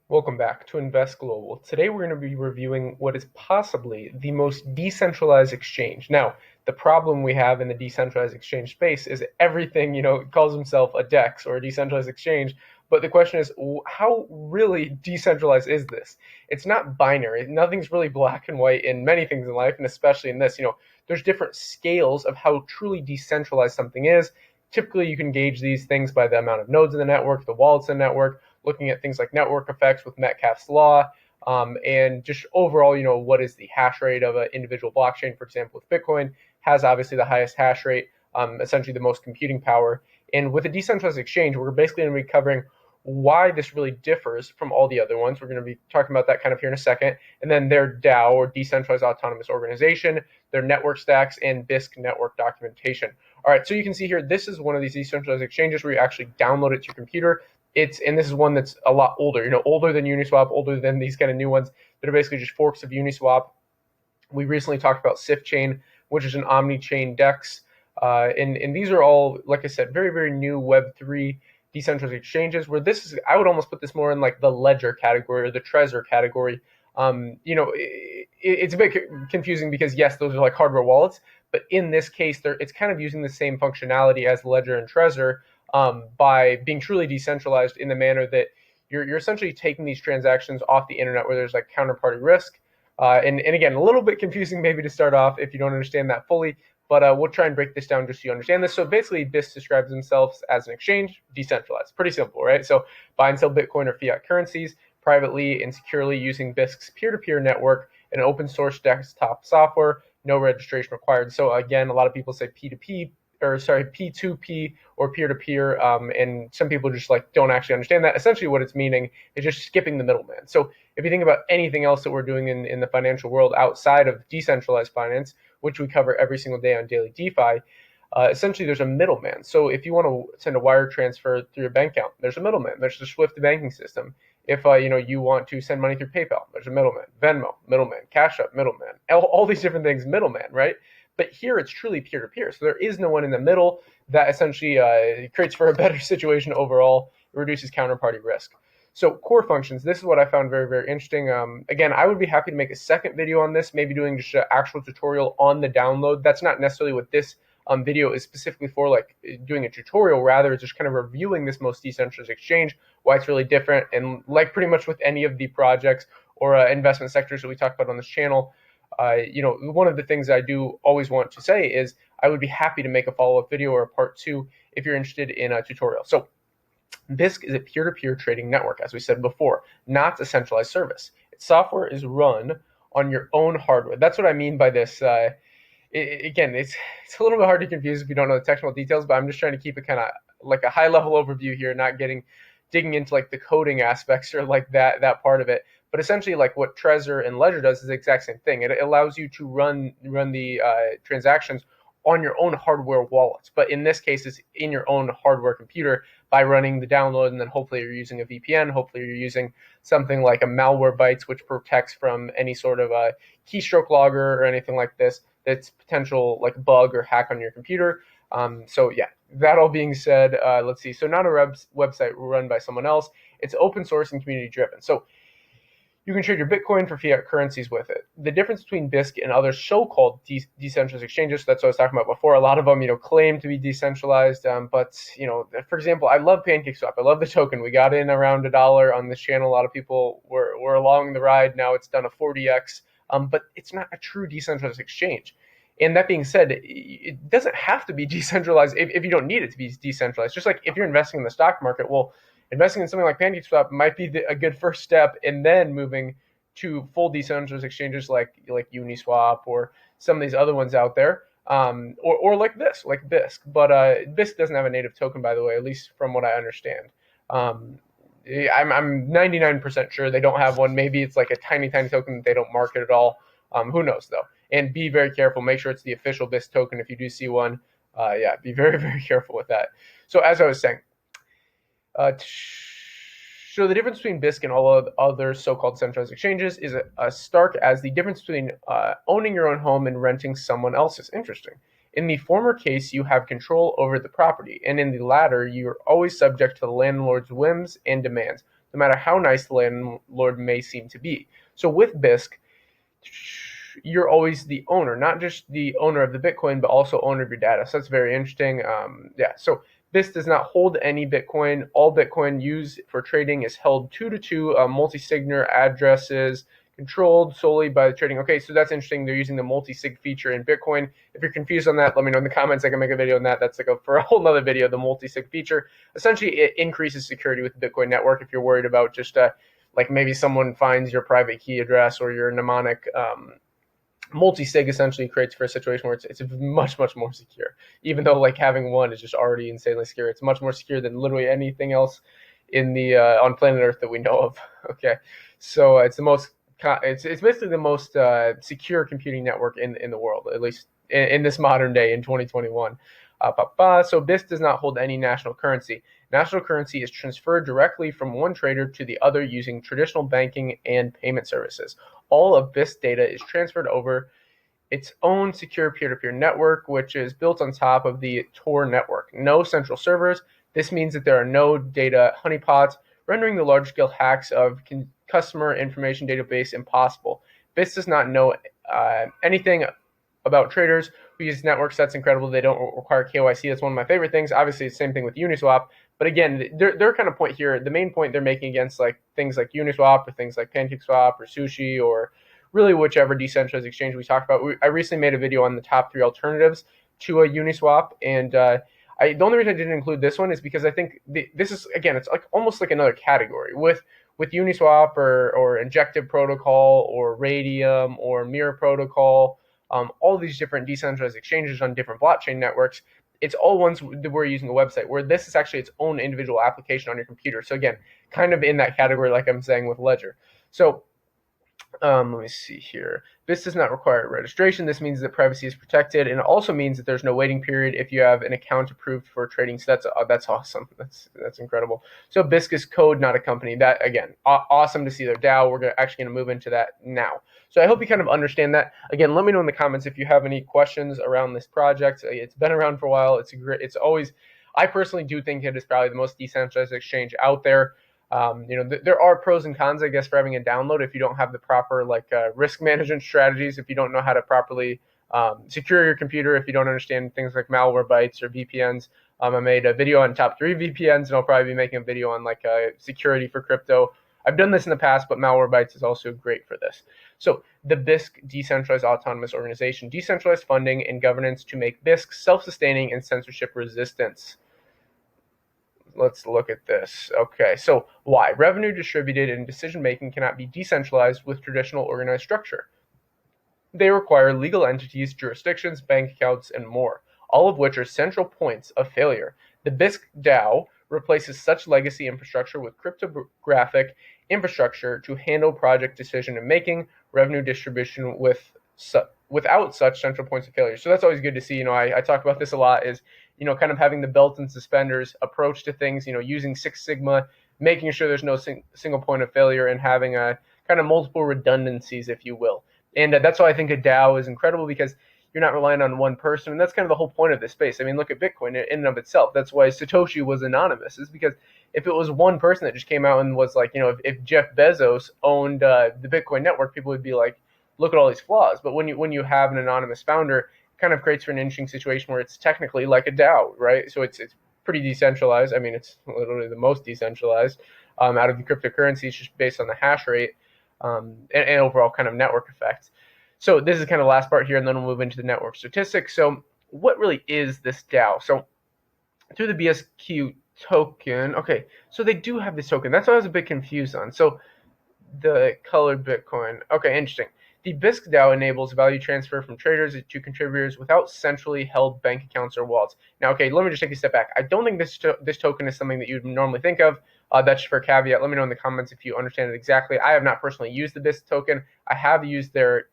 Welcome back to Invest Global. Today we're going to be reviewing what is possibly the most decentralized exchange. Now, the problem we have in the decentralized exchange space is everything, calls himself a DEX or a decentralized exchange, but the question is, how really decentralized is this? It's not binary. Nothing's really black and white in many things in life, and especially in this. There's different scales of how truly decentralized something is. Typically, you can gauge these things by the amount of nodes in the network, the wallets in the network, looking at things like network effects with Metcalfe's law, and just overall, what is the hash rate of an individual blockchain. For example, with Bitcoin, has obviously the highest hash rate, essentially the most computing power. And with a decentralized exchange, we're basically going to be covering why this really differs from all the other ones. We're going to be talking about that kind of here in a second. And then their DAO, or Decentralized Autonomous Organization, their network stacks, and Bisq network documentation. All right, so you can see here, this is one of these decentralized exchanges where you actually download it to your computer. And this is one that's a lot older, older than Uniswap, older than these kind of new ones that are basically just forks of Uniswap. We recently talked about SiftChain, which is an omni-chain DEX. And these are all, like I said, very, very new Web3 decentralized exchanges, where this is, I would almost put this more in like the ledger category or the Trezor category. It's a bit confusing because, yes, those are like hardware wallets, but in this case, it's kind of using the same functionality as Ledger and Trezor, by being truly decentralized in the manner that you're essentially taking these transactions off the internet where there's like counterparty risk. And again, a little bit confusing maybe to start off if you don't understand that fully, but we'll try and break this down just so you understand this. So basically, Bisq describes themselves as an exchange, decentralized. Pretty simple, right? So buy and sell Bitcoin or fiat currencies privately and securely using Bisq's peer-to-peer network and open source desktop software, no registration required. So again, a lot of people say P2P, or sorry, P2P or peer-to-peer, and some people just like don't actually understand that. Essentially what it's meaning is just skipping the middleman. So if you think about anything else that we're doing in the financial world outside of decentralized finance, which we cover every single day on Daily DeFi, essentially there's a middleman. So if you want to send a wire transfer through your bank account, there's a middleman. There's the Swift banking system. If you want to send money through PayPal, there's a middleman. Venmo, middleman. Cash App, middleman. All these different things, middleman, right? But here it's truly peer-to-peer. So there is no one in the middle. That essentially creates for a better situation overall. It reduces counterparty risk. So core functions, this is what I found very, very interesting. Again, I would be happy to make a second video on this, maybe doing just an actual tutorial on the download. That's not necessarily what this video is specifically for, like doing a tutorial. Rather, it's just kind of reviewing this most decentralized exchange, why it's really different. And like pretty much with any of the projects or investment sectors that we talk about on this channel, one of the things I do always want to say is I would be happy to make a follow-up video or a part two if you're interested in a tutorial. So Bisq is a peer-to-peer trading network, as we said before, not a centralized service. Its software is run on your own hardware. That's what I mean by this. Again, it's a little bit hard to confuse if you don't know the technical details, but I'm just trying to keep it kind of like a high-level overview here, not digging into like the coding aspects or like that part of it. But essentially, like what Trezor and Ledger does is the exact same thing. It allows you to run the transactions on your own hardware wallets. But in this case, it's in your own hardware computer by running the download, and then hopefully you're using a VPN. Hopefully you're using something like a Malwarebytes, which protects from any sort of a keystroke logger or anything like this that's potential like bug or hack on your computer. So yeah, that all being said, let's see. So not a website run by someone else. It's open source and community driven. So you can trade your Bitcoin for fiat currencies with it. The difference between Bisq and other so-called decentralized exchanges, that's what I was talking about before. A lot of them, claim to be decentralized, but for example, I love PancakeSwap. I love the token. We got in around $1 on this channel. A lot of people were along the ride. Now it's done a 40x, but it's not a true decentralized exchange. And that being said, it doesn't have to be decentralized if you don't need it to be decentralized. Just like if you're investing in the stock market, well, investing in something like PancakeSwap might be a good first step, and then moving to full decentralized exchanges like Uniswap or some of these other ones out there, or like Bisq. But Bisq doesn't have a native token, by the way, at least from what I understand. I'm 99% sure they don't have one. Maybe it's like a tiny token that they don't market at all. Who knows though? And be very careful. Make sure it's the official Bisq token if you do see one. Yeah, be very, very careful with that. So as I was saying, so the difference between Bisq and all of other so-called centralized exchanges is as stark as the difference between owning your own home and renting someone else's. Interesting. In the former case, you have control over the property, and in the latter, you're always subject to the landlord's whims and demands. no matter how nice the landlord may seem to be. So with Bisq, you're always the owner, not just the owner of the Bitcoin, but also owner of your data. So that's very interesting. Yeah. So Bisq does not hold any Bitcoin. All Bitcoin used for trading is held 2-to-2 multi-signer addresses, controlled solely by the trading. Okay, so that's interesting. They're using the multi-sig feature in Bitcoin. If you're confused on that, let me know in the comments. I can make a video on that. That's for a whole nother video. The multi-sig feature, essentially, it increases security with the Bitcoin network. If you're worried about just like maybe someone finds your private key address or your mnemonic. Multi-sig essentially creates for a situation where it's much more secure, even though like having one is just already insanely secure. It's much more secure than literally anything else in the on planet Earth that we know of. Okay, so it's basically the most secure computing network in the world, at least in this modern day in 2021. So Bisq does not hold any national currency. National currency is transferred directly from one trader to the other using traditional banking and payment services. All of Bisq data is transferred over its own secure peer-to-peer network, which is built on top of the Tor network. No central servers. This means that there are no data honeypots, rendering the large-scale hacks of customer information database impossible. Bisq does not know anything about traders who use networks. That's incredible. They don't require KYC. That's one of my favorite things. Obviously, it's the same thing with Uniswap. But again, their kind of point here, the main point they're making against like things like Uniswap or things like PancakeSwap or Sushi or really whichever decentralized exchange we talked about. I recently made a video on the top 3 alternatives to a Uniswap, and the only reason I didn't include this one is because I think this is, again, it's like almost like another category with Uniswap or Injective Protocol or Radium or Mirror Protocol. All these different decentralized exchanges on different blockchain networks. It's all ones that we're using a website, where this is actually its own individual application on your computer. So again, kind of in that category, like I'm saying with Ledger. So let me see here. This does not require registration. This means that privacy is protected, and it also means that there's no waiting period if you have an account approved for trading. So that's awesome. That's incredible. So Bisq is code, not a company. That again, awesome to see their DAO. We're actually going to move into that now. So I hope you kind of understand that. Again, let me know in the comments if you have any questions around this project. It's been around for a while. It's always. I personally do think it is probably the most decentralized exchange out there. There are pros and cons, I guess, for having a download if you don't have the proper risk management strategies, if you don't know how to properly secure your computer, if you don't understand things like Malwarebytes or VPNs. I made a video on top 3 VPNs, and I'll probably be making a video on security for crypto. I've done this in the past, but Malwarebytes is also great for this. So the Bisq Decentralized Autonomous Organization, decentralized funding and governance to make Bisq self-sustaining and censorship resistant. Let's look at this. Okay, so why? Revenue distributed and decision-making cannot be decentralized with traditional organized structure. They require legal entities, jurisdictions, bank accounts, and more, all of which are central points of failure. The Bisq DAO replaces such legacy infrastructure with cryptographic infrastructure to handle project decision and making, revenue distribution without such central points of failure. So that's always good to see. I talk about this a lot, is kind of having the belt and suspenders approach to things, using Six Sigma, making sure there's no single point of failure, and having a kind of multiple redundancies, if you will. And that's why I think a DAO is incredible, because you're not relying on one person. And that's kind of the whole point of this space. I mean, look at Bitcoin in and of itself. That's why Satoshi was anonymous, is because if it was one person that just came out and was like, if Jeff Bezos owned the Bitcoin network, people would be like, look at all these flaws. But when you have an anonymous founder, it kind of creates for an interesting situation where it's technically like a DAO, right? So it's pretty decentralized. I mean, it's literally the most decentralized out of the cryptocurrencies, just based on the hash rate and overall kind of network effects. So this is kind of the last part here, and then we'll move into the network statistics. So what really is this DAO? So through the BSQ token, okay, so they do have this token. That's what I was a bit confused on. So the colored Bitcoin, okay, interesting. The Bisq DAO enables value transfer from traders to contributors without centrally held bank accounts or wallets. Now, okay, let me just take a step back. I don't think this token is something that you'd normally think of. That's for a caveat. Let me know in the comments if you understand it exactly. I have not personally used the Bisq token. I have used their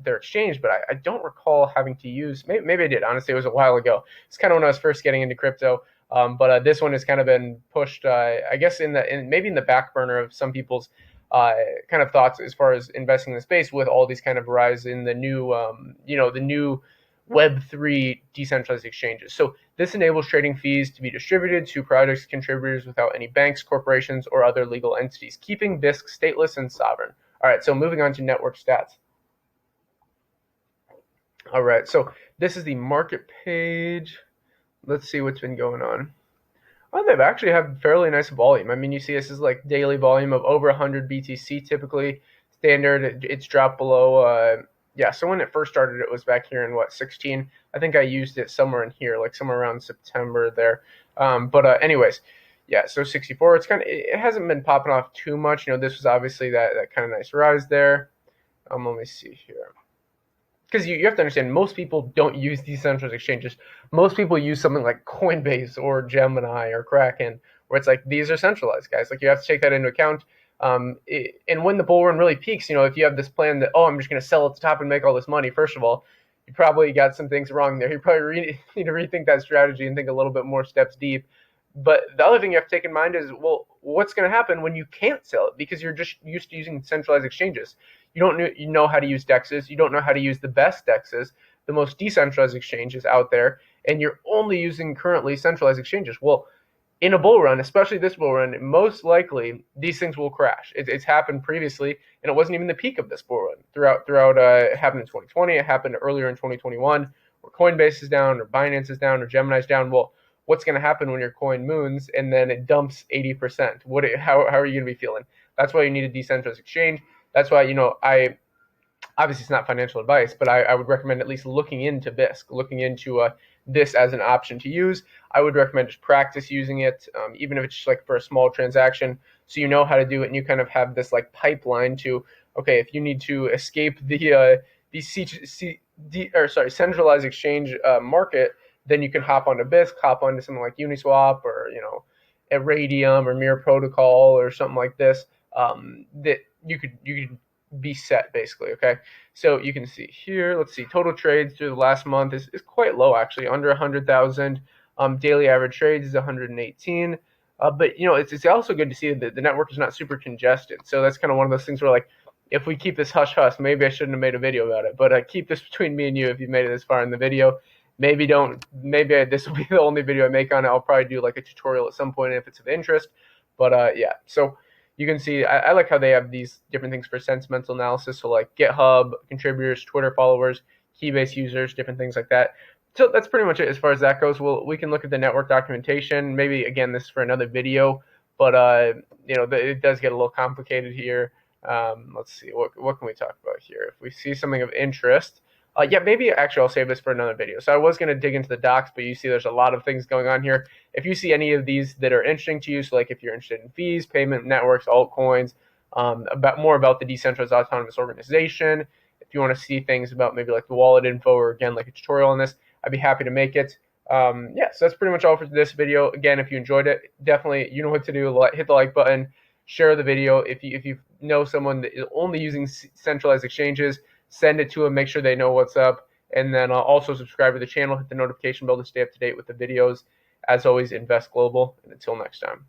exchange, but I don't recall having to use. Maybe I did. Honestly, it was a while ago. It's kind of when I was first getting into crypto. But this one has kind of been pushed, I guess, maybe in the back burner of some people's kind of thoughts as far as investing in the space, with all these kind of rise in the new, the new Web3 decentralized exchanges. So this enables trading fees to be distributed to project contributors without any banks, corporations, or other legal entities, keeping Bisq stateless and sovereign. All right, so moving on to network stats. All right, so this is the market page. Let's see what's been going on. Oh, they've actually had fairly nice volume. I mean, you see this is like daily volume of over 100 BTC typically. Standard, it's dropped below. Yeah, so when it first started, it was back here in what, 16? I think I used it somewhere in here, like somewhere around September there. Anyways, yeah, so 64. It's it hasn't been popping off too much. You know, this was obviously that kind of nice rise there. Let me see here, because you have to understand, most people don't use decentralized exchanges. Most people use something like Coinbase or Gemini or Kraken, where it's like these are centralized, guys. Like you have to take that into account. And when the bull run really peaks, you know, if you have this plan that, oh, I'm just going to sell at the top and make all this money, first of all, you probably got some things wrong there. You probably need to rethink that strategy and think a little bit more steps deep. But the other thing you have to take in mind is, well, what's going to happen when you can't sell it because you're just used to using centralized exchanges? You know how to use DEXs. You don't know how to use the best DEXs, the most decentralized exchanges out there, and you're only using currently centralized exchanges. Well, in a bull run, especially this bull run, most likely these things will crash. It's happened previously, and it wasn't even the peak of this bull run. It happened in 2020. It happened earlier in 2021, where Coinbase is down, or Binance is down, or Gemini's down. Well, what's going to happen when your coin moons and then it dumps 80%? How are you going to be feeling? That's why you need a decentralized exchange. That's why, you know, obviously it's not financial advice, but I would recommend at least looking into Bisq, looking into this as an option to use. I would recommend just practice using it, even if it's just like for a small transaction, so you know how to do it and you kind of have this like pipeline to, okay, if you need to escape centralized exchange market, then you can hop onto Bisq, hop onto something like Uniswap or, you know, Radium or Mirror Protocol or something like this. That you could be set basically. Okay, so you can see here, let's see, total trades through the last month is quite low, actually, under 100,000. Daily average trades is 118. But you know, it's also good to see that the network is not super congested. So that's kind of one of those things where, like, if we keep this hush hush, maybe I shouldn't have made a video about it, but keep this between me and you if you've made it this far in the video. Maybe don't. This will be the only video I make on it. I'll probably do like a tutorial at some point if it's of interest. But yeah, so you can see I like how they have these different things for sentimental analysis. So like GitHub contributors, Twitter followers, Keybase users, different things like that. So that's pretty much it as far as that goes. We can look at the network documentation. Maybe again, this is for another video, but you know, it does get a little complicated here. Let's see, what can we talk about here? If we see something of interest, yeah, maybe actually I'll save this for another video. So I was going to dig into the docs, but you see there's a lot of things going on here. If you see any of these that are interesting to you, so like if you're interested in fees, payment networks, altcoins, about the decentralized autonomous organization, if you want to see things about maybe like the wallet info or again like a tutorial on this, I'd be happy to make it. Yeah, so that's pretty much all for this video. Again, if you enjoyed it, definitely, you know what to do. Hit the like button, share the video. If you know someone that is only using centralized exchanges, send it to them, make sure they know what's up, and then also subscribe to the channel, hit the notification bell to stay up to date with the videos. As always, invest global, and until next time.